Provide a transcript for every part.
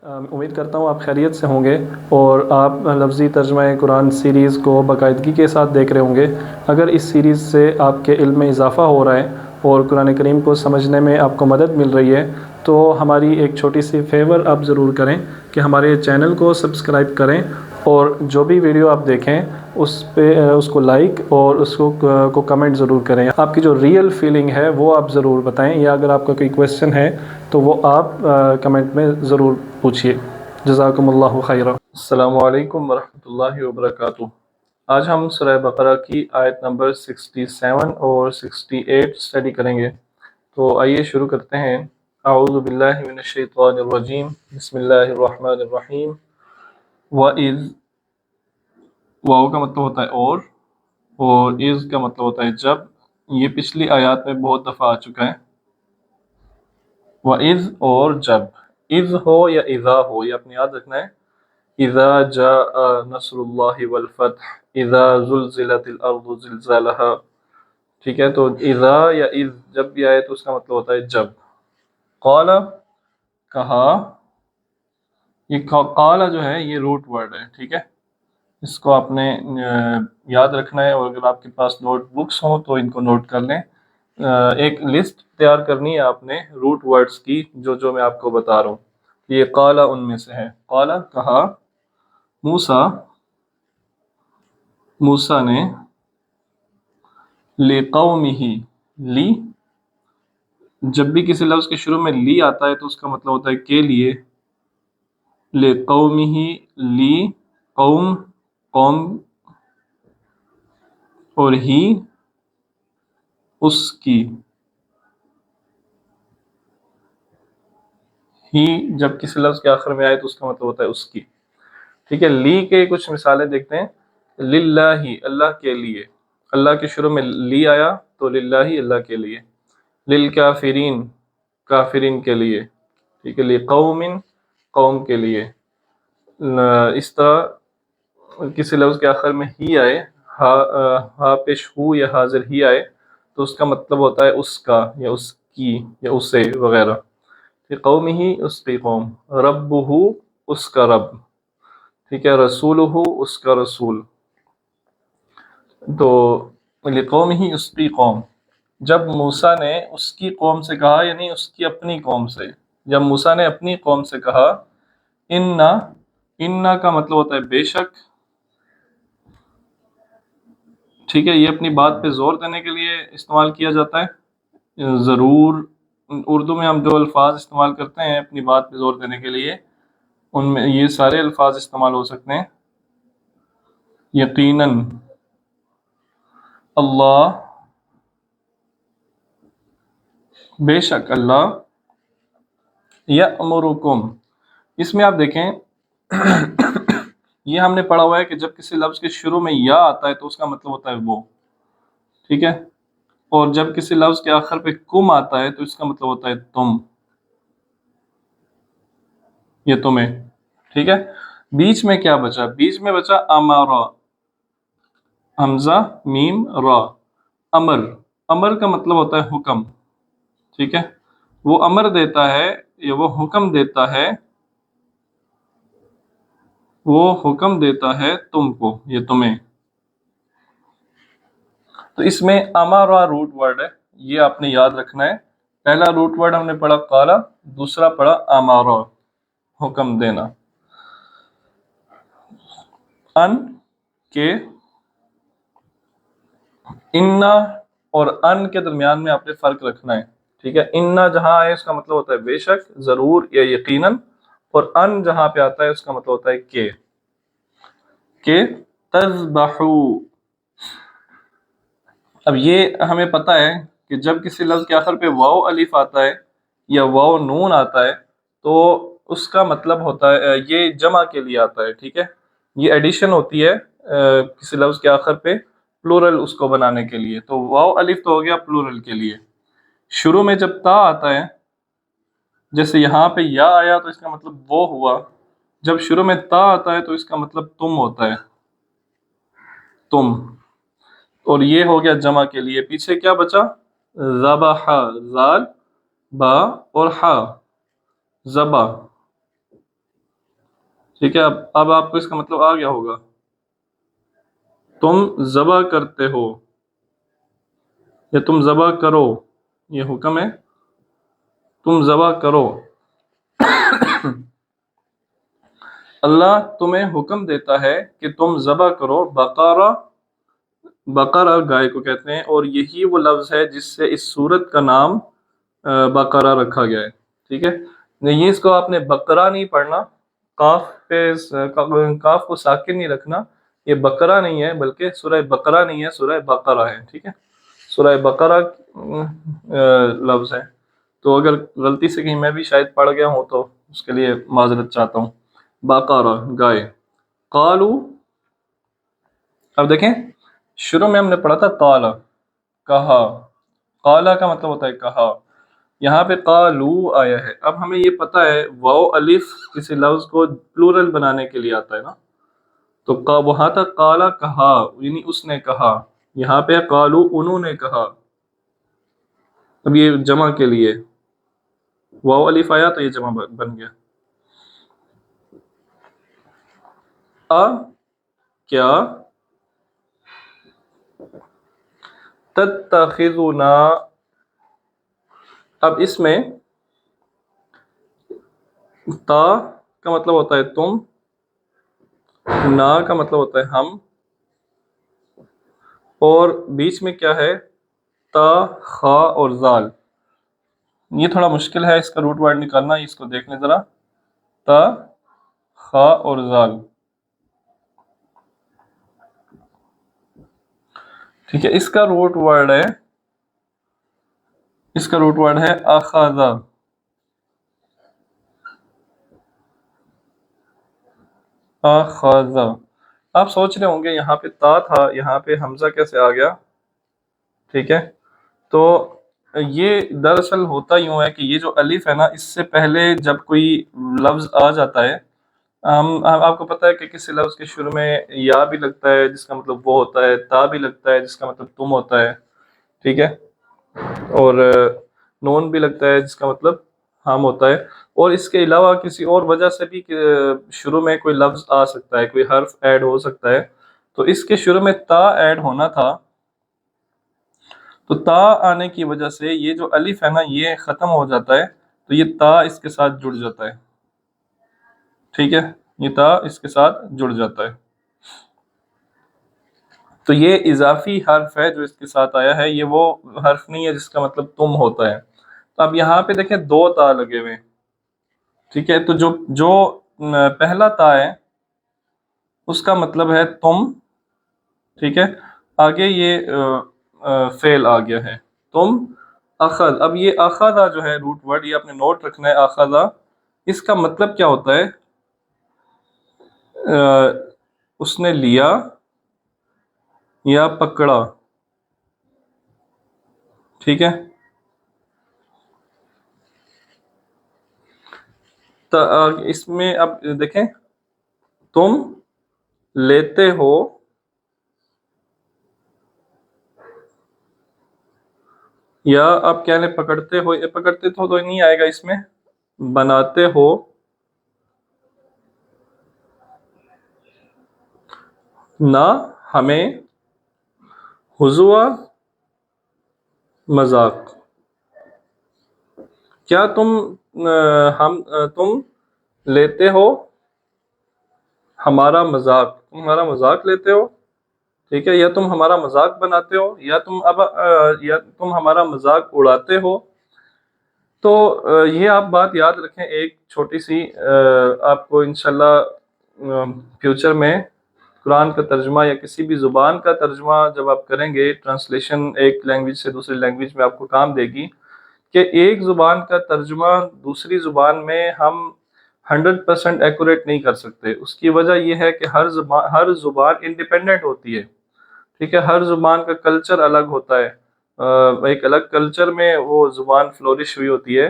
امید کرتا ہوں آپ خیریت سے ہوں گے اور آپ لفظی ترجمہ قرآن سیریز کو باقاعدگی کے ساتھ دیکھ رہے ہوں گے۔ اگر اس سیریز سے آپ کے علم میں اضافہ ہو رہا ہے اور قرآن کریم کو سمجھنے میں آپ کو مدد مل رہی ہے تو ہماری ایک چھوٹی سی فیور آپ ضرور کریں کہ ہمارے چینل کو سبسکرائب کریں اور جو بھی ویڈیو آپ دیکھیں اس کو لائک اور اس کو کمنٹ ضرور کریں۔ آپ کی جو ریئل فیلنگ ہے وہ آپ ضرور بتائیں، یا اگر آپ کا کوئی کویسچن ہے تو وہ آپ کمنٹ میں ضرور پوچھیے۔ جزاکم اللہ خیرہ۔ السلام علیکم ورحمۃ اللہ وبرکاتہ۔ آج ہم سورہ بقرہ کی آیت نمبر 67 اور 68 اسٹڈی کریں گے، تو آئیے شروع کرتے ہیں۔ اعوذ باللہ من الشیطان الرجیم، بسم اللہ الرحمن الرحیم۔ وَإِذْ، واو کا مطلب ہوتا ہے اور از کا مطلب ہوتا ہے جب۔ یہ پچھلی آیات میں بہت دفعہ آ چکا ہے۔ وَإِذْ اور جب، اذ ہو یا اذا ہو، یہ اپنے یاد رکھنا ہے۔ اذا جاء نصر اللہ والفتح، اذا زلزلت الارض زلزالها، ٹھیک ہے۔ تو اذا یا اذ جب بھی آئے تو اس کا مطلب ہوتا ہے جب۔ قال، کہا، یہ قال جو ہے یہ روٹ ورڈ ہے، ٹھیک ہے، اس کو آپ نے یاد رکھنا ہے، اور اگر آپ کے پاس نوٹ بکس ہوں تو ان کو نوٹ کر لیں۔ ایک لسٹ تیار کرنی ہے آپ نے روٹ ورڈز کی، جو میں آپ کو بتا رہا ہوں۔ یہ قال ان میں سے ہے۔ قال کہا، موسیٰ نے، لقومہ، لی، جب بھی کسی لفظ کے شروع میں لی آتا ہے تو اس کا مطلب ہوتا ہے کے لیے۔ لقومہ، لی، قوم، اور ہی، اس کی۔ ہی جب کسی لفظ کے آخر میں آئے تو اس کا مطلب ہوتا ہے اس کی، ٹھیک ہے۔ لی کے کچھ مثالیں دیکھتے ہیں۔ للہ، اللہ کے لیے، اللہ کے شروع میں لی آیا تو للہ، اللہ کے لیے۔ للکافرین، کافرین کے لیے، ٹھیک ہے۔ لقوم، قوم کے لیے۔ اس طرح کسی لفظ کے آخر میں ہی آئے، ہا پیش ہو یا حاضر ہی آئے تو اس کا مطلب ہوتا ہے اس کا یا اس کی یا اسے وغیرہ۔ قوم ہی، اس کی قوم۔ رب ہو، اس کا رب، ٹھیک ہے۔ رسول ہو، اس کا رسول۔ تو لقوم ہی، اس کی قوم۔ جب موسیٰ نے اس کی قوم سے کہا، یعنی اس کی اپنی قوم سے، جب موسیٰ نے اپنی قوم سے کہا، انا کا مطلب ہوتا ہے بے شک، ٹھیک ہے۔ یہ اپنی بات پہ زور دینے کے لیے استعمال کیا جاتا ہے۔ ضرور، اردو میں ہم جو الفاظ استعمال کرتے ہیں اپنی بات پہ زور دینے کے لیے، ان میں یہ سارے الفاظ استعمال ہو سکتے ہیں۔ یقیناً، اللہ، بے شک اللہ، یأمرکم، اس میں آپ دیکھیں یہ ہم نے پڑھا ہوا ہے کہ جب کسی لفظ کے شروع میں یا آتا ہے تو اس کا مطلب ہوتا ہے وہ، ٹھیک ہے، اور جب کسی لفظ کے آخر پہ کم آتا ہے تو اس کا مطلب ہوتا ہے تم یا تمہیں، ٹھیک ہے۔ بیچ میں کیا بچا؟ بیچ میں بچا امارا، حمزہ میم را، امر۔ امر کا مطلب ہوتا ہے حکم، ٹھیک ہے۔ وہ امر دیتا ہے یا وہ حکم دیتا ہے، وہ حکم دیتا ہے تم کو یا تمہیں۔ تو اس میں امارا روٹ ورڈ ہے، یہ آپ نے یاد رکھنا ہے۔ پہلا روٹ ورڈ ہم نے پڑھا قالا، دوسرا پڑھا امارا، حکم دینا۔ ان کے، انا اور ان کے درمیان میں آپ نے فرق رکھنا ہے، ٹھیک ہے۔ انا جہاں آئے اس کا مطلب ہوتا ہے بے شک، ضرور یا یقیناً، اور ان جہاں پہ آتا ہے اس کا مطلب ہوتا ہے کہ تذبحو۔ اب یہ ہمیں پتہ ہے کہ جب کسی لفظ کے آخر پہ واو الف آتا ہے یا واو نون آتا ہے تو اس کا مطلب ہوتا ہے یہ جمع کے لیے آتا ہے، ٹھیک ہے۔ یہ ایڈیشن ہوتی ہے کسی لفظ کے آخر پہ پلورل اس کو بنانے کے لیے، تو واو الف تو ہو گیا پلورل کے لیے۔ شروع میں جب تا آتا ہے، جیسے یہاں پہ یا آیا تو اس کا مطلب وہ ہوا، جب شروع میں تا آتا ہے تو اس کا مطلب تم ہوتا ہے، تم، اور یہ ہو گیا جمع کے لیے۔ پیچھے کیا بچا؟ ذبح، زال، با اور ہا، ذبح، ٹھیک ہے، اب آپ کو اس کا مطلب آ گیا ہوگا. تم ذبح کرتے ہو یا تم ذبح کرو، یہ حکم ہے، تم ذبح کرو. اللہ تمہیں حکم دیتا ہے کہ تم ذبح کرو بقرہ. بقرہ گائے کو کہتے ہیں، اور یہی وہ لفظ ہے جس سے اس سورت کا نام بقرہ رکھا گیا ہے. ٹھیک ہے، نہیں اس کو آپ نے بقرہ نہیں پڑھنا، کاف پہ کاف کو ساکن نہیں رکھنا. یہ بقرہ نہیں ہے، بلکہ سورہ بقرہ نہیں ہے، سورہ بقرہ ہے. ٹھیک ہے، سورہ بقرہ لفظ ہے. تو اگر غلطی سے کہیں میں بھی شاید پڑھ گیا ہوں تو اس کے لیے معذرت چاہتا ہوں. بقرہ گائے. قالو، اب دیکھیں شروع میں ہم نے پڑھا تھا قال، کہا. قالا کا مطلب ہوتا ہے کہا. یہاں پہ قالو آیا ہے. اب ہمیں یہ پتہ ہے واو الف کسی لفظ کو پلورل بنانے کے لیے آتا ہے نا. تو وہاں تک قالا کہا، یعنی اس نے کہا. یہاں پہ قالو انہوں نے کہا. اب یہ جمع کے لیے واو الف آیا تو یہ جمع بن گیا. کیا تتخذنا، اب اس میں تا کا مطلب ہوتا ہے تم، نا کا مطلب ہوتا ہے ہم، اور بیچ میں کیا ہے تا خا اور زال. یہ تھوڑا مشکل ہے اس کا روٹ ورڈ نکالنا، اس کو دیکھ لیں ذرا. تا خا اور زال. ٹھیک ہے، اس کا روٹ ورڈ ہے، اس کا روٹ ورڈ ہے اخذا. اخذا. آپ سوچ رہے ہوں گے یہاں پہ تا تھا، یہاں پہ حمزہ کیسے آ گیا. ٹھیک ہے، تو یہ دراصل ہوتا یوں ہے کہ یہ جو الف ہے نا، اس سے پہلے جب کوئی لفظ آ جاتا ہے، آپ کو پتہ ہے کہ کسی لفظ کے شروع میں یا بھی لگتا ہے جس کا مطلب وہ ہوتا ہے، تا بھی لگتا ہے جس کا مطلب تم ہوتا ہے. ٹھیک ہے، اور نون بھی لگتا ہے جس کا مطلب ہم ہوتا ہے. اور اس کے علاوہ کسی اور وجہ سے بھی شروع میں کوئی لفظ آ سکتا ہے، کوئی حرف ایڈ ہو سکتا ہے. تو اس کے شروع میں تا ایڈ ہونا تھا، تو تا آنے کی وجہ سے یہ جو الف ہے نا یہ ختم ہو جاتا ہے، تو یہ تا اس کے ساتھ جڑ جاتا ہے. ٹھیک ہے، یہ تا اس کے ساتھ جڑ جاتا ہے. تو یہ اضافی حرف ہے جو اس کے ساتھ آیا ہے، یہ وہ حرف نہیں ہے جس کا مطلب تم ہوتا ہے. تو اب یہاں پہ دیکھیں دو تا لگے ہوئے. ٹھیک ہے، تو جو پہلا تا ہے اس کا مطلب ہے تم. ٹھیک ہے، آگے یہ فعل آ گیا ہے تم اخذ. اب یہ اخذا جو ہے روٹ ورڈ، یہ آپ نے نوٹ رکھنا ہے. اخذا اس کا مطلب کیا ہوتا ہے، اس نے لیا یا پکڑا. ٹھیک ہے، اس میں اب دیکھیں تم لیتے ہو یا آپ کہہ لیں پکڑتے ہو. پکڑتے تو نہیں آئے گا اس میں. بناتے ہو نہ ہمیں ہزوا مذاق. کیا تم لیتے ہو ہمارا مذاق، تم ہمارا مذاق لیتے ہو. ٹھیک ہے، یا تم ہمارا مذاق بناتے ہو، یا تم ہمارا مذاق اڑاتے ہو. تو یہ آپ بات یاد رکھیں، ایک چھوٹی سی، آپ کو انشاءاللہ فیوچر میں قرآن کا ترجمہ یا کسی بھی زبان کا ترجمہ جب آپ کریں گے، ٹرانسلیشن ایک لینگویج سے دوسری لینگویج میں آپ کو کام دے گی کہ ایک زبان کا ترجمہ دوسری زبان میں ہم 100% ایکوریٹ نہیں کر سکتے. اس کی وجہ یہ ہے کہ ہر زبان انڈیپینڈنٹ ہوتی ہے. ٹھیک ہے، ہر زبان کا کلچر الگ ہوتا ہے. ایک الگ کلچر میں وہ زبان فلورش ہوئی ہوتی ہے،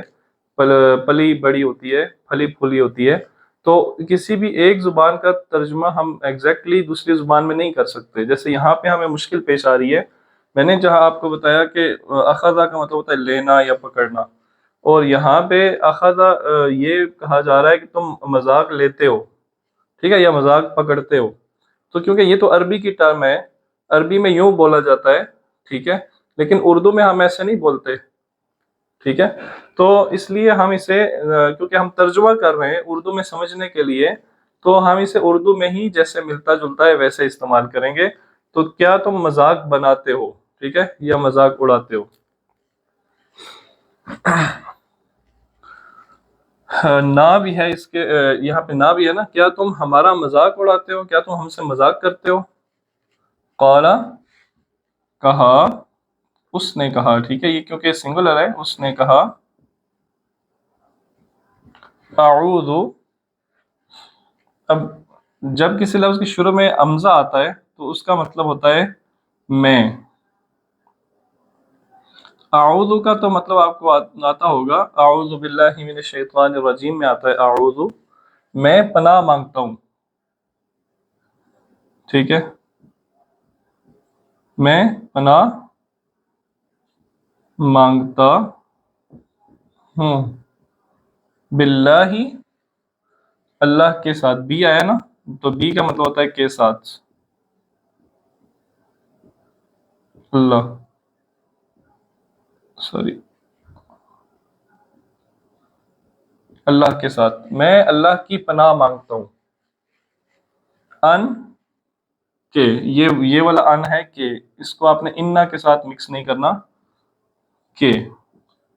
پلی بڑی ہوتی ہے، پھلی پھولی ہوتی ہے. تو کسی بھی ایک زبان کا ترجمہ ہم ایگزیکٹلی دوسری زبان میں نہیں کر سکتے. جیسے یہاں پہ ہمیں مشکل پیش آ رہی ہے، میں نے جہاں آپ کو بتایا کہ اخذا کا مطلب ہوتا ہے لینا یا پکڑنا، اور یہاں پہ اخذا یہ کہا جا رہا ہے کہ تم مذاق لیتے ہو. ٹھیک ہے، یا مذاق پکڑتے ہو. تو کیونکہ یہ تو عربی کی ٹرم ہے، عربی میں یوں بولا جاتا ہے، ٹھیک ہے، لیکن اردو میں ہم ایسے نہیں بولتے. ٹھیک ہے، تو اس لیے ہم اسے کیونکہ ہم ترجمہ کر رہے ہیں اردو میں سمجھنے کے لیے، تو ہم اسے اردو میں ہی جیسے ملتا جلتا ہے ویسے استعمال کریں گے. تو کیا تم مذاق بناتے ہو، ٹھیک ہے، یا مذاق اڑاتے ہو. نہ بھی ہے اس کے یہاں پہ نہ بھی ہے نا، کیا تم ہمارا مذاق اڑاتے ہو، کیا تم ہم سے مذاق کرتے ہو. قالا کہا، اس نے کہا، ٹھیک ہے، یہ کیونکہ سنگولر ہے، اس نے کہا. اعوذ، اب جب کسی لفظ کے شروع میں امزہ آتا ہے تو اس کا مطلب ہوتا ہے میں. اعوذ کا تو مطلب آپ کو آتا ہوگا، اعوذ باللہ من الشیطان الرجیم میں آتا ہے اعوذ، میں پناہ مانگتا ہوں. ٹھیک ہے، میں پناہ مانگتا ہوں. باللہ، اللہ کے ساتھ، بی آیا نا، تو بی کا مطلب ہوتا ہے کے ساتھ، اللہ، سوری، اللہ کے ساتھ میں اللہ کی پناہ مانگتا ہوں. ان کے، یہ والا ان ہے کہ اس کو آپ نے انا کے ساتھ مکس نہیں کرنا. کہ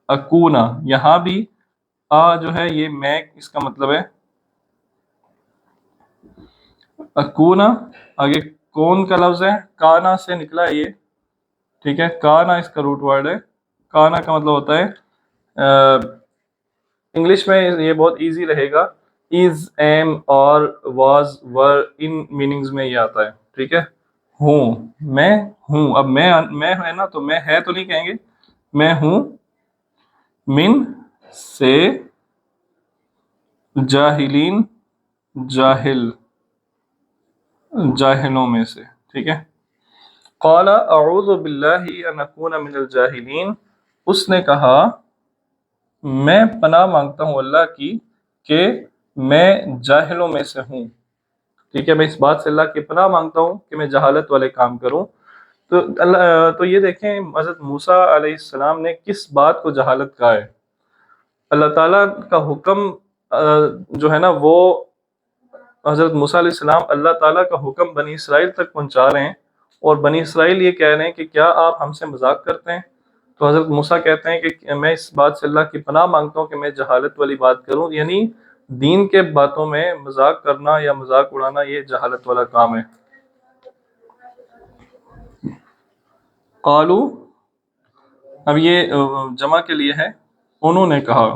اکونا، یہاں بھی جو ہے یہ میں، اس کا مطلب ہے اکونا. آگے کون کا لفظ ہے، کانا سے نکلا ہے یہ، ٹھیک ہے، کانا اس کا روٹ ورڈ ہے. کانا کا مطلب ہوتا ہے انگلش میں یہ بہت ایزی رہے گا، از، ایم اور واز، ور، ان میننگز میں یہ آتا ہے. ٹھیک ہے، ہوں، میں ہوں. اب میں ہے نا، تو میں ہے تو نہیں کہیں گے، میں ہوں. من سے، جاہلین، جاہلوں میں سے. ٹھیک ہے. قال اعوذ باللہ ان اکون من الجاہلین، اس نے کہا میں پناہ مانگتا ہوں اللہ کی کہ میں جاہلوں میں سے ہوں. ٹھیک ہے، میں اس بات سے اللہ کی پناہ مانگتا ہوں کہ میں جہالت والے کام کروں. تو یہ دیکھیں حضرت موسیٰ علیہ السلام نے کس بات کو جہالت کہا ہے. اللہ تعالیٰ کا حکم جو ہے نا، وہ حضرت موسیٰ علیہ السلام اللہ تعالیٰ کا حکم بنی اسرائیل تک پہنچا رہے ہیں، اور بنی اسرائیل یہ کہہ رہے ہیں کہ کیا آپ ہم سے مذاق کرتے ہیں. تو حضرت موسیٰ کہتے ہیں کہ میں اس بات سے اللہ کی پناہ مانگتا ہوں کہ میں جہالت والی بات کروں، یعنی دین کے باتوں میں مذاق کرنا یا مذاق اڑانا یہ جہالت والا کام ہے. قالو، اب یہ جمع کے لیے ہے، انہوں نے کہا.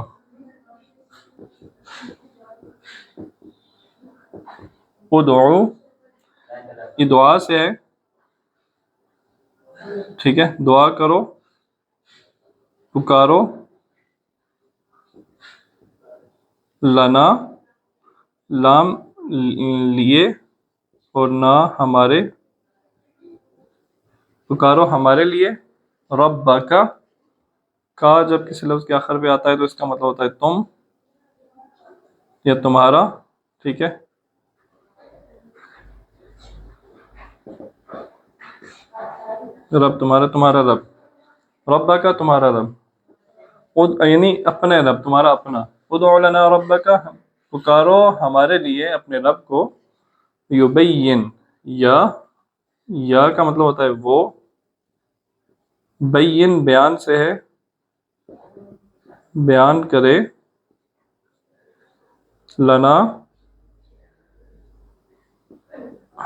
ادعو، یہ دعا سے ہے، ٹھیک ہے، دعا کرو، پکارو. لنا، لام لیے اور نہ ہمارے، پکارو ہمارے لیے. ربک، کا جب کسی لفظ کے آخر پہ آتا ہے تو اس کا مطلب ہوتا ہے تم یا تمہارا. ٹھیک ہے، رب تمہارا، تمہارا رب، ربک تمہارا رب، یعنی اپنے رب، تمہارا اپنا. ادعو لنا ربک، پکارو ہمارے لیے اپنے رب کو. یبین، یا کا مطلب ہوتا ہے وہ، بین بیان سے ہے، بیان کرے. لنا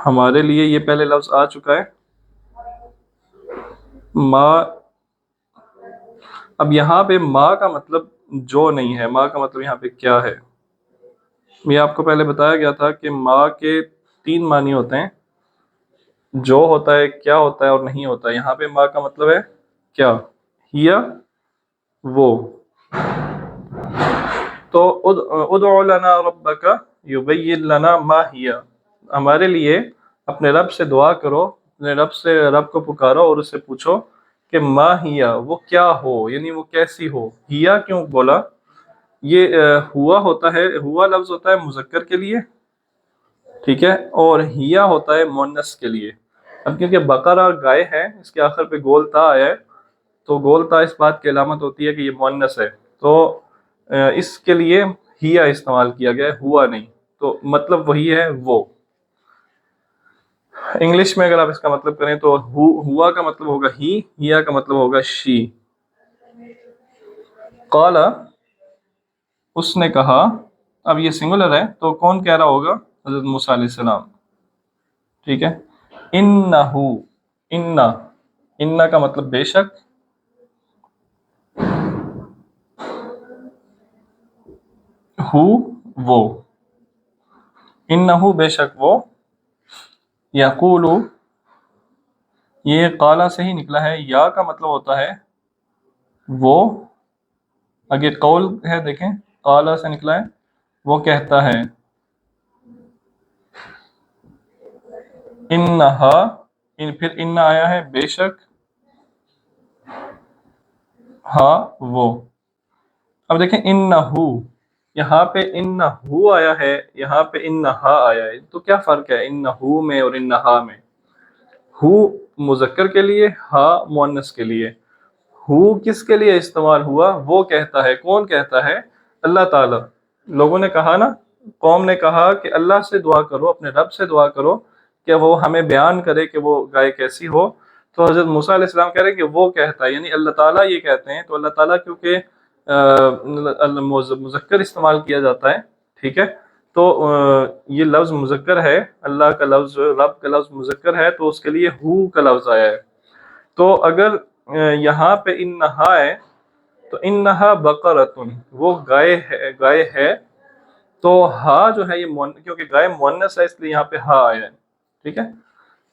ہمارے لیے، یہ پہلے لفظ آ چکا ہے. ما، اب یہاں پہ ما کا مطلب جو نہیں ہے، ما کا مطلب یہاں پہ کیا ہے. یہ آپ کو پہلے بتایا گیا تھا کہ ما کے 3 معنی ہوتے ہیں، جو ہوتا ہے، کیا ہوتا ہے اور نہیں ہوتا ہے. یہاں پہ ما کا مطلب ہے کیا، ہیا، وہ. تو ادعو لنا ربک یبین لنا ما ہیا، ہمارے لیے اپنے رب سے دعا کرو، اپنے رب کو پکارو اور اس سے پوچھو کہ ما ہیا، وہ کیا ہو، یعنی وہ کیسی ہو. ہیا کیوں بولا، یہ ہوا ہوتا ہے، ہوا لفظ ہوتا ہے مذکر کے لیے، ٹھیک ہے، اور ہیا ہوتا ہے مونس کے لیے۔ اب کیونکہ بقرہ گائے ہے، اس کے آخر پہ گول تا آیا ہے، تو گول تا اس بات کی علامت ہوتی ہے کہ یہ مونس ہے، تو اس کے لیے ہیا استعمال کیا گیا ہے، ہوا نہیں، تو مطلب وہی ہے وہ۔ انگلش میں اگر آپ اس کا مطلب کریں تو ہوا کا مطلب ہوگا ہی، ہیا کا مطلب ہوگا شی۔ قال، اس نے کہا، اب یہ سنگولر ہے تو کون کہہ رہا ہوگا؟ حضرت موسیٰ علیہ السلام، ٹھیک ہے۔ انہو، انہ کا مطلب بے شک، ہو وہ، انہو بے شک وہ، یقول، یہ قالا سے ہی نکلا ہے، یا کا مطلب ہوتا ہے وہ، اگر قول ہے دیکھیں قالا سے نکلا ہے، وہ کہتا ہے، انہا، پھر انہ آیا ہے بے شک، ہاں وہ۔ اب دیکھیں انہو، یہاں پہ انہو آیا ہے، یہاں پہ انہا آیا ہے، تو کیا فرق ہے انہو میں اور انہا میں؟ ہو مذکر کے لیے، ہا مؤنث کے لیے۔ ہو کس کے لیے استعمال ہوا؟ وہ کہتا ہے، کون کہتا ہے؟ اللہ تعالی۔ لوگوں نے کہا نا، قوم نے کہا کہ اللہ سے دعا کرو، اپنے رب سے دعا کرو کہ وہ ہمیں بیان کرے کہ وہ گائے کیسی ہو، تو حضرت موسیٰ علیہ السلام کہہ رہے ہیں کہ وہ کہتا ہے، یعنی اللہ تعالیٰ یہ کہتے ہیں، تو اللہ تعالیٰ کیونکہ مذکر استعمال کیا جاتا ہے، ٹھیک ہے، تو یہ لفظ مذکر ہے، اللہ کا لفظ، رب کا لفظ مذکر ہے، تو اس کے لیے ہو کا لفظ آیا ہے۔ تو اگر یہاں پہ انہا ہے تو انہا بقرتن، وہ گائے ہے، تو ہا جو ہے یہ کیونکہ گائے مؤنث ہے، اس لیے یہاں پہ ہا آیا ہے، ٹھیک ہے،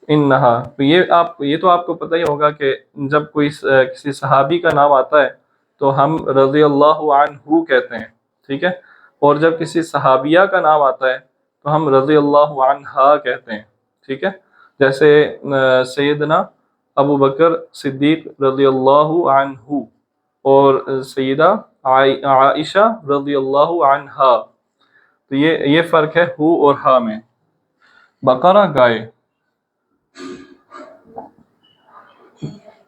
انہا۔ تو یہ تو آپ کو پتہ ہی ہوگا کہ جب کوئی کسی صحابی کا نام آتا ہے تو ہم رضی اللہ عنہ کہتے ہیں، ٹھیک ہے، اور جب کسی صحابیہ کا نام آتا ہے تو ہم رضی اللہ عنہا کہتے ہیں، ٹھیک ہے، جیسے سیدنا ابو بکر صدیق رضی اللہ عنہ اور سیدہ عائشہ رضی اللہ عنہا، تو یہ فرق ہے ہو اور ہا میں۔ بقرہ گائے،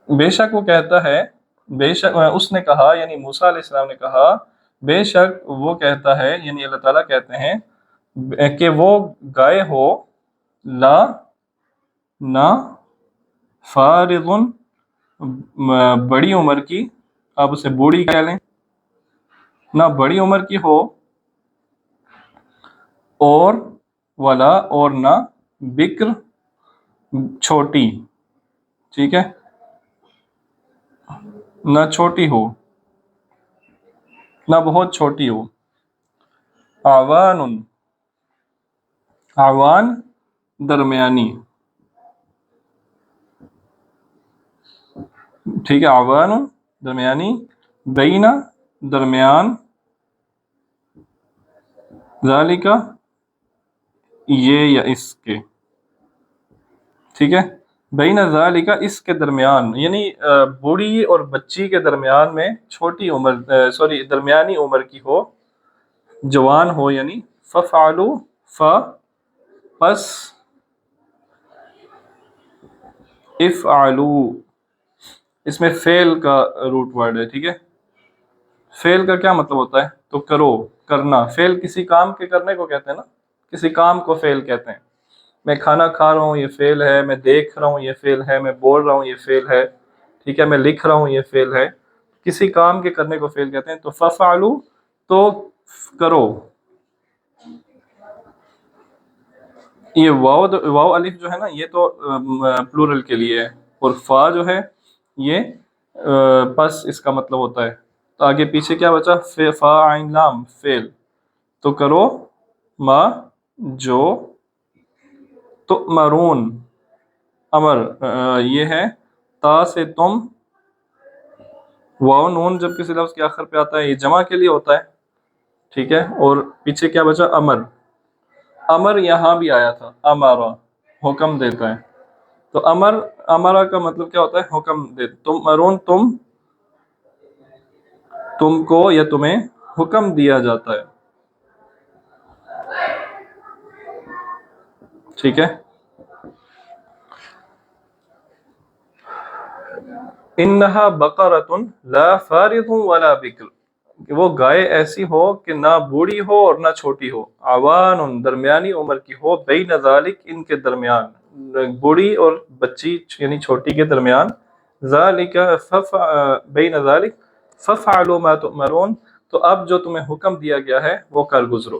بے شک وہ کہتا ہے، بے شک اس نے کہا، یعنی موسیٰ علیہ السلام نے کہا، بے شک وہ کہتا ہے، یعنی اللہ تعالیٰ کہتے ہیں کہ وہ گائے ہو، لا، نہ، فارغن، بڑی عمر کی، آپ اسے بوڑھی کہہ لیں، نہ بڑی عمر کی ہو، اور ولا، اور نہ بکر، چھوٹی، ٹھیک ہے، نہ چھوٹی ہو، نہ بہت چھوٹی ہو، آوان، آوان درمیانی، ٹھیک ہے، آوان درمیانی، بینہ درمیان، ذالکا یہ یا اس کے، ٹھیک ہے، بین ذالکا اس کے درمیان، یعنی بوڑھی اور بچی کے درمیان میں چھوٹی عمر، درمیانی عمر کی ہو، جوان ہو، یعنی ففعلوا، پس، افعلوا، اس میں فعل کا روٹ ورڈ ہے، ٹھیک ہے، فعل کا کیا مطلب ہوتا ہے؟ تو کرو، کرنا، فعل کسی کام کے کرنے کو کہتے ہیں نا، کسی کام کو فعل کہتے ہیں، میں کھانا کھا رہا ہوں یہ فعل ہے، میں دیکھ رہا ہوں یہ فعل ہے، میں بول رہا ہوں یہ فعل ہے، ٹھیک ہے، میں لکھ رہا ہوں یہ فعل ہے، کسی کام کے کرنے کو فعل کہتے ہیں، تو ففعلوا تو کرو، یہ واو الف جو ہے نا، یہ تو پلورل کے لیے ہے، اور فا جو ہے یہ پس اس کا مطلب ہوتا ہے، تو آگے پیچھے کیا بچا؟ فا عین لام، فعل، تو کرو ما جو، تؤمرون، امر، یہ ہے تا سے تم، واو نون جب کسی لفظ کے آخر پہ آتا ہے یہ جمع کے لیے ہوتا ہے، ٹھیک ہے، اور پیچھے کیا بچا؟ امر، امر یہاں بھی آیا تھا، امارا حکم دیتا ہے، تو امرا کا مطلب کیا ہوتا ہے؟ حکم دے، تم مرون، تم کو یا تمہیں حکم دیا جاتا ہے، ٹھیک ہے. انہا بقرۃ لا فارض ولا بکر، کہ وہ گائے ایسی ہو کہ نہ بوڑھی ہو اور نہ چھوٹی ہو، عوان درمیانی عمر کی ہو، بین ذالک ان کے درمیان، بوڑھی اور بچی یعنی چھوٹی کے درمیان، ذالک بین ذالک ففعلوا ما تؤمرون، تو اب جو تمہیں حکم دیا گیا ہے وہ کر گزرو.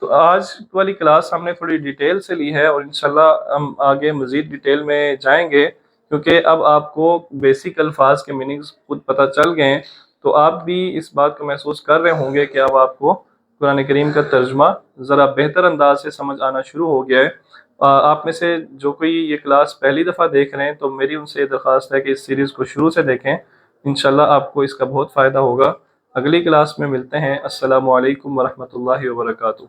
تو آج والی کلاس ہم نے تھوڑی ڈیٹیل سے لی ہے، اور انشاءاللہ ہم آگے مزید ڈیٹیل میں جائیں گے، کیونکہ اب آپ کو بیسک الفاظ کے میننگز خود پتہ چل گئے ہیں، تو آپ بھی اس بات کو محسوس کر رہے ہوں گے کہ اب آپ کو قرآن کریم کا ترجمہ ذرا بہتر انداز سے سمجھ آنا شروع ہو گیا ہے. آپ میں سے جو کوئی یہ کلاس پہلی دفعہ دیکھ رہے ہیں تو میری ان سے درخواست ہے کہ اس سیریز کو شروع سے دیکھیں، انشاءاللہ آپ کو اس کا بہت فائدہ ہوگا. اگلی کلاس میں ملتے ہیں. السلام علیکم ورحمۃ اللہ وبرکاتہ.